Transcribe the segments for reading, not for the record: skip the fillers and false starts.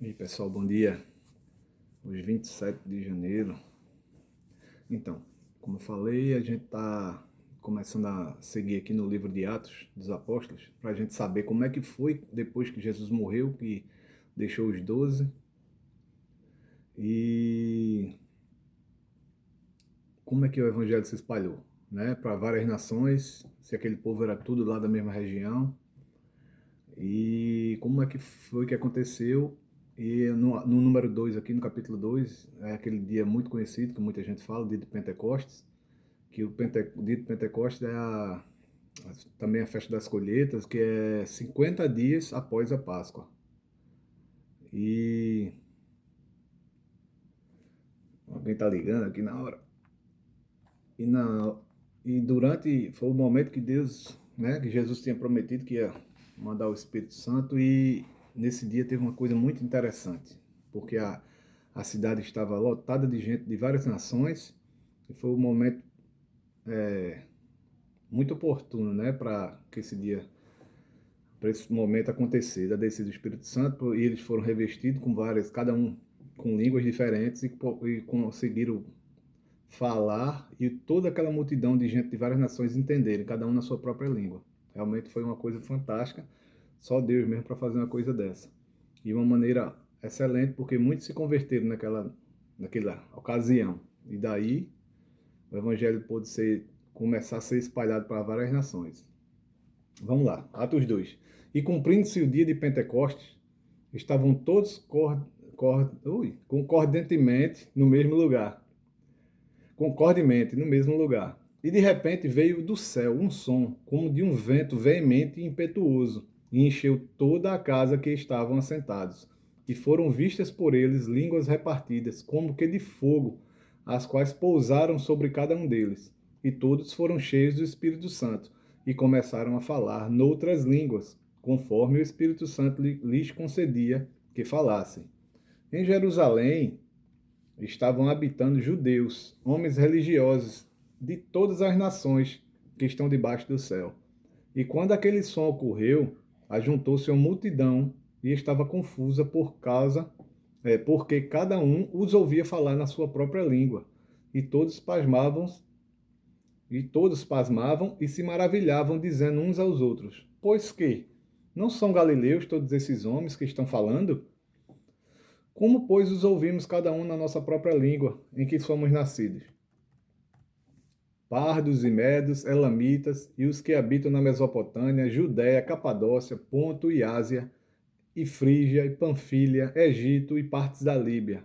E aí, pessoal, bom dia. Hoje, 27 de janeiro. Então, como eu falei, a gente está começando a seguir aqui no livro de Atos dos Apóstolos, para a gente saber como é que foi depois que Jesus morreu, que deixou os 12, e como é que o evangelho se espalhou, né, para várias nações, se aquele povo era tudo lá da mesma região, e como é que foi que aconteceu. E no número 2 aqui, no capítulo 2 é aquele dia muito conhecido, que muita gente fala, o dia de Pentecostes, que o dia de Pentecostes é também a festa das colheitas, que é 50 dias após a Páscoa. E alguém tá ligando aqui na hora. E, na, e durante, foi o momento que Deus, né, que Jesus tinha prometido que ia mandar o Espírito Santo, e nesse dia teve uma coisa muito interessante, porque a cidade estava lotada de gente de várias nações, e foi um momento muito oportuno, né, para que esse dia, para esse momento acontecer, da descida do Espírito Santo, e eles foram revestidos com várias, cada um com línguas diferentes, e conseguiram falar, e toda aquela multidão de gente de várias nações entenderem, cada um na sua própria língua. Realmente foi uma coisa fantástica, só Deus mesmo para fazer uma coisa dessa. E uma maneira excelente, porque muitos se converteram naquela ocasião. E daí o evangelho pôde começar a ser espalhado para várias nações. Vamos lá, Atos 2. E cumprindo-se o dia de Pentecostes, estavam todos concordantemente no mesmo lugar. Concordemente no mesmo lugar. E de repente veio do céu um som, como de um vento veemente e impetuoso, e encheu toda a casa que estavam assentados. E foram vistas por eles línguas repartidas, como que de fogo, as quais pousaram sobre cada um deles. E todos foram cheios do Espírito Santo, e começaram a falar noutras línguas, conforme o Espírito Santo lhes concedia que falassem. Em Jerusalém estavam habitando judeus, homens religiosos de todas as nações que estão debaixo do céu. E quando aquele som ocorreu, ajuntou-se uma multidão e estava confusa porque cada um os ouvia falar na sua própria língua. E todos pasmavam e se maravilhavam, dizendo uns aos outros: Pois que não são galileus todos esses homens que estão falando? Como, pois, os ouvimos cada um na nossa própria língua, em que somos nascidos? Pardos e medos, elamitas, e os que habitam na Mesopotâmia, Judéia, Capadócia, Ponto e Ásia, e Frígia, e Panfilha, Egito e partes da Líbia,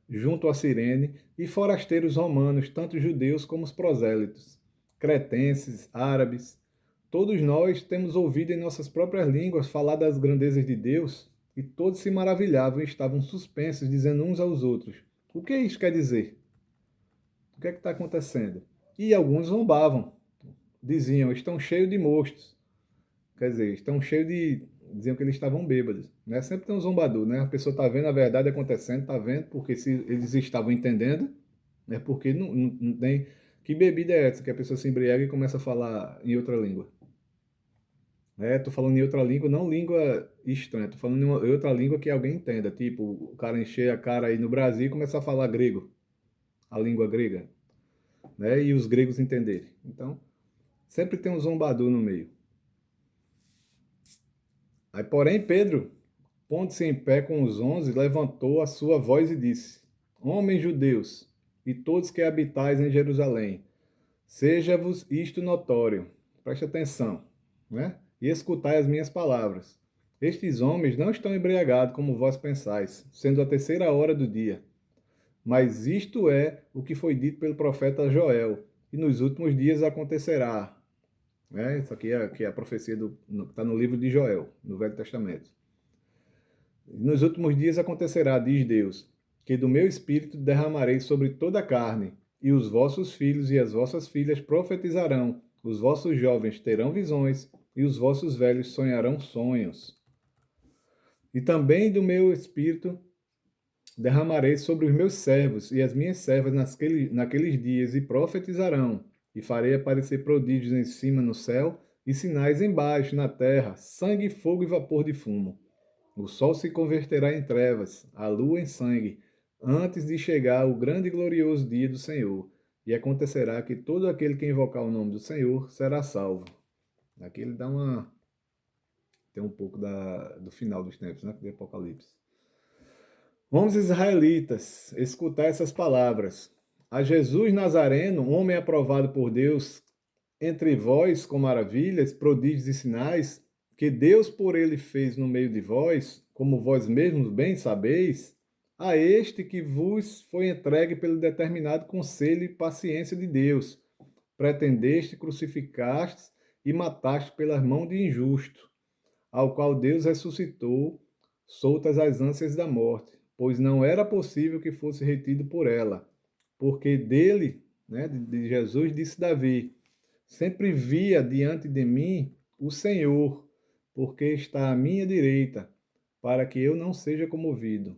junto a Cirene, e forasteiros romanos, tanto judeus como os prosélitos, cretenses, árabes. Todos nós temos ouvido em nossas próprias línguas falar das grandezas de Deus, e todos se maravilhavam e estavam suspensos, dizendo uns aos outros: O que isso quer dizer? O que é que está acontecendo? E alguns zombavam, diziam: Estão cheios de mostos. Quer dizer, estão cheios de. Diziam que eles estavam bêbados. Né? Sempre tem um zombador, né? A pessoa está vendo a verdade acontecendo, está vendo, porque se eles estavam entendendo, é porque não tem. Que bebida é essa que a pessoa se embriaga e começa a falar em outra língua? Tô falando em outra língua, não língua estranha, tô falando em outra língua que alguém entenda. Tipo, o cara encher a cara aí no Brasil e começar a falar grego, a língua grega, né? E os gregos entenderem. Então, sempre tem um zombador no meio. Aí, porém, Pedro, pondo-se em pé com os 11, levantou a sua voz e disse: Homens judeus, e todos que habitais em Jerusalém, seja-vos isto notório. Preste atenção, né? E escutai as minhas palavras. Estes homens não estão embriagados como vós pensais, sendo a terceira hora do dia. Mas isto é o que foi dito pelo profeta Joel, e nos últimos dias acontecerá. Né? Isso aqui é a profecia que está no livro de Joel, no Velho Testamento. Nos últimos dias acontecerá, diz Deus, que do meu espírito derramarei sobre toda a carne, e os vossos filhos e as vossas filhas profetizarão, os vossos jovens terão visões, e os vossos velhos sonharão sonhos. E também do meu espírito derramarei sobre os meus servos e as minhas servas naqueles dias, e profetizarão, e farei aparecer prodígios em cima no céu, e sinais embaixo na terra, sangue, fogo e vapor de fumo. O sol se converterá em trevas, a lua em sangue, antes de chegar o grande e glorioso dia do Senhor. E acontecerá que todo aquele que invocar o nome do Senhor será salvo. Aqui ele dá uma... tem um pouco do final dos tempos, né? Do Apocalipse. Vamos, israelitas, escutar essas palavras. A Jesus Nazareno, homem aprovado por Deus entre vós com maravilhas, prodígios e sinais, que Deus por ele fez no meio de vós, como vós mesmos bem sabeis, a este que vos foi entregue pelo determinado conselho e paciência de Deus, pretendeste, crucificaste e mataste pelas mãos de injusto, ao qual Deus ressuscitou, soltas as ânsias da morte, pois não era possível que fosse retido por ela, porque dele, né, de Jesus, disse Davi: sempre via diante de mim o Senhor, porque está à minha direita, para que eu não seja comovido.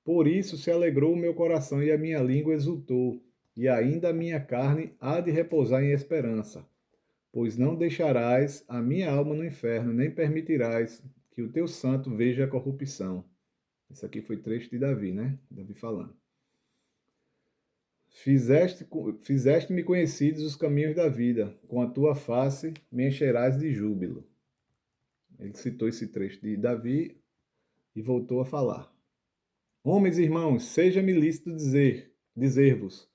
Por isso se alegrou o meu coração e a minha língua exultou, e ainda a minha carne há de repousar em esperança. Pois não deixarás a minha alma no inferno, nem permitirás que o teu santo veja a corrupção. Isso aqui foi trecho de Davi, né? Davi falando. Fizeste-me conhecidos os caminhos da vida, com a tua face me encherás de júbilo. Ele citou esse trecho de Davi e voltou a falar. Homens e irmãos, seja-me lícito dizer-vos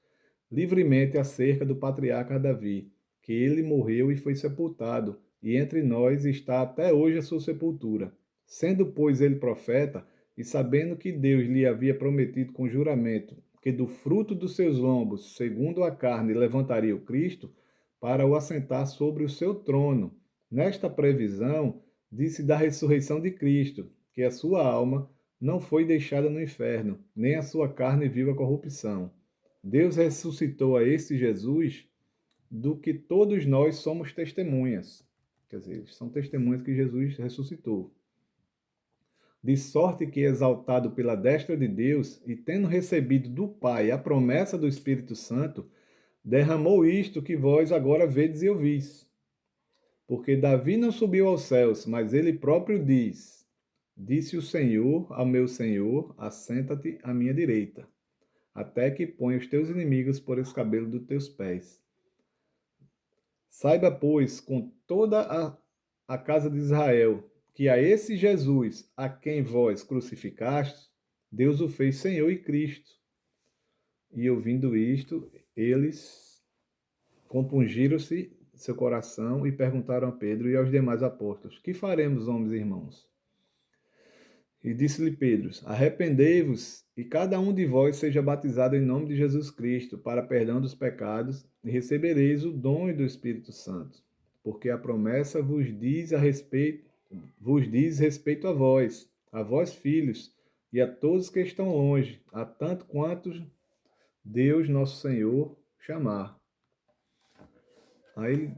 livremente acerca do patriarca Davi, que ele morreu e foi sepultado, e entre nós está até hoje a sua sepultura. Sendo, pois, ele profeta, e sabendo que Deus lhe havia prometido com juramento que do fruto dos seus lombos, segundo a carne, levantaria o Cristo, para o assentar sobre o seu trono. Nesta previsão, disse da ressurreição de Cristo, que a sua alma não foi deixada no inferno, nem a sua carne viu a corrupção. Deus ressuscitou a este Jesus, do que todos nós somos testemunhas. Quer dizer, são testemunhas que Jesus ressuscitou. De sorte que, exaltado pela destra de Deus, e tendo recebido do Pai a promessa do Espírito Santo, derramou isto que vós agora vedes e ouvis. Porque Davi não subiu aos céus, mas ele próprio diz: disse o Senhor ao meu Senhor, assenta-te à minha direita, até que ponha os teus inimigos por escabelo dos teus pés. Saiba, pois, com toda a casa de Israel, que a esse Jesus, a quem vós crucificastes, Deus o fez Senhor e Cristo. E ouvindo isto, eles compungiram-se seu coração e perguntaram a Pedro e aos demais apóstolos: que faremos, homens e irmãos? E disse-lhe Pedro: arrependei-vos e cada um de vós seja batizado em nome de Jesus Cristo para perdão dos pecados e recebereis o dom do Espírito Santo, porque a promessa vos diz respeito a vós filhos e a todos que estão longe, a tanto quantos Deus nosso Senhor chamar. Aí,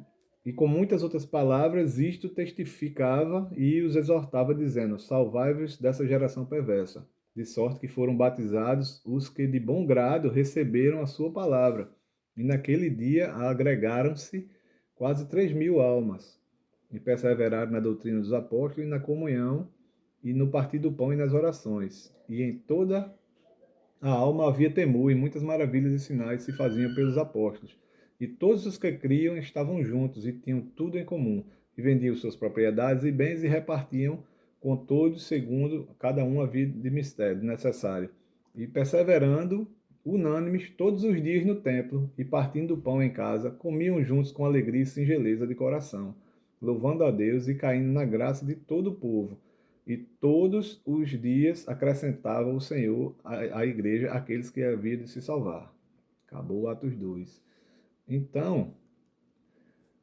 e com muitas outras palavras, isto testificava e os exortava, dizendo: salvai-vos dessa geração perversa. De sorte que foram batizados os que de bom grado receberam a sua palavra. E naquele dia agregaram-se quase 3.000 almas. E perseveraram na doutrina dos apóstolos e na comunhão, e no partir do pão e nas orações. E em toda a alma havia temor, e muitas maravilhas e sinais se faziam pelos apóstolos. E todos os que criam estavam juntos e tinham tudo em comum, e vendiam suas propriedades e bens e repartiam com todos segundo cada um havia de mistério necessário. E perseverando, unânimes todos os dias no templo, e partindo o pão em casa, comiam juntos com alegria e singeleza de coração, louvando a Deus e caindo na graça de todo o povo. E todos os dias acrescentava o Senhor à igreja aqueles que haviam de se salvar. Acabou Atos 2. Então,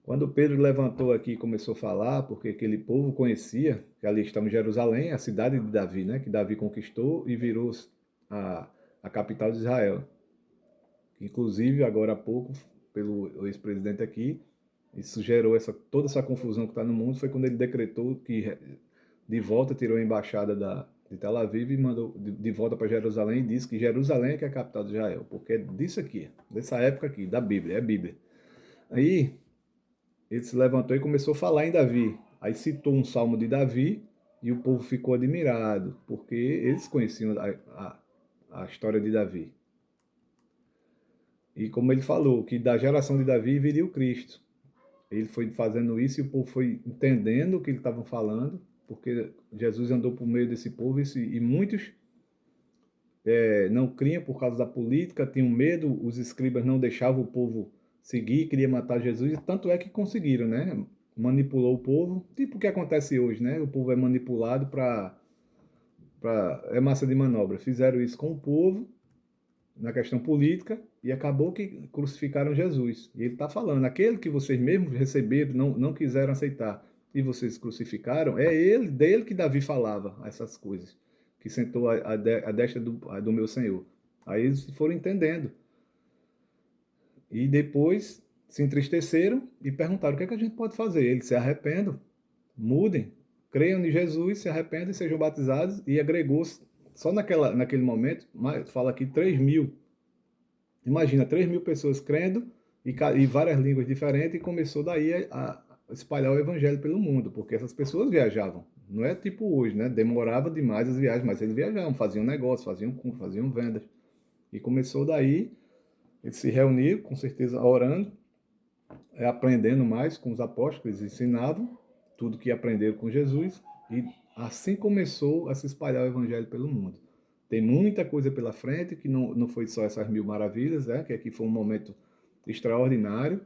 quando Pedro levantou aqui e começou a falar, porque aquele povo conhecia que ali estava em Jerusalém, a cidade de Davi, né, que Davi conquistou e virou a capital de Israel. Inclusive, agora há pouco, pelo ex-presidente aqui, isso gerou toda essa confusão que está no mundo, foi quando ele decretou que de volta tirou a embaixada de Tel Aviv e mandou de volta para Jerusalém e disse que Jerusalém é que é a capital de Israel, porque é disso aqui, dessa época aqui, da Bíblia, é a Bíblia. Aí ele se levantou e começou a falar em Davi. Aí citou um salmo de Davi E o povo ficou admirado, porque eles conheciam a história de Davi. E como ele falou, que da geração de Davi viria o Cristo. Ele foi fazendo isso e o povo foi entendendo o que ele estava falando, porque Jesus andou por meio desse povo e muitos não criam por causa da política, tinham medo, os escribas não deixavam o povo seguir, queria matar Jesus, e tanto é que conseguiram, né? Manipulou o povo, tipo o que acontece hoje, né? O povo é manipulado é massa de manobra. Fizeram isso com o povo na questão política e acabou que crucificaram Jesus. E ele está falando, aquele que vocês mesmos receberam, não quiseram aceitar e vocês crucificaram, é ele, dele que Davi falava essas coisas, que sentou à destra do meu Senhor. Aí eles foram entendendo. E depois se entristeceram e perguntaram, o que é que a gente pode fazer? Eles se arrependam, mudem, creiam em Jesus, se arrependem, sejam batizados, e agregou só naquele momento, fala aqui 3.000. Imagina, 3.000 pessoas crendo e várias línguas diferentes, e começou daí a espalhar o evangelho pelo mundo, porque essas pessoas viajavam. Não é tipo hoje, né? Demorava demais as viagens, mas eles viajavam, faziam negócio, faziam vendas. E começou daí, eles se reuniram, com certeza orando, aprendendo mais com os apóstolos, eles ensinavam tudo que aprenderam com Jesus, e assim começou a se espalhar o evangelho pelo mundo. Tem muita coisa pela frente, que não foi só essas 1.000 maravilhas, né? Que aqui foi um momento extraordinário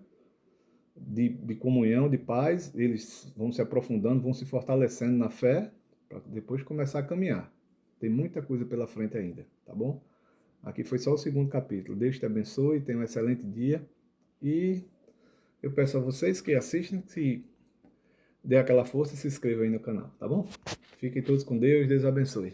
de comunhão, de paz. Eles vão se aprofundando, vão se fortalecendo na fé, para depois começar a caminhar. Tem muita coisa pela frente ainda, tá bom? Aqui foi só o segundo capítulo. Deus te abençoe, tenha um excelente dia. E eu peço a vocês que assistem, se dê aquela força, se inscrevam aí no canal, tá bom? Fiquem todos com Deus, Deus abençoe.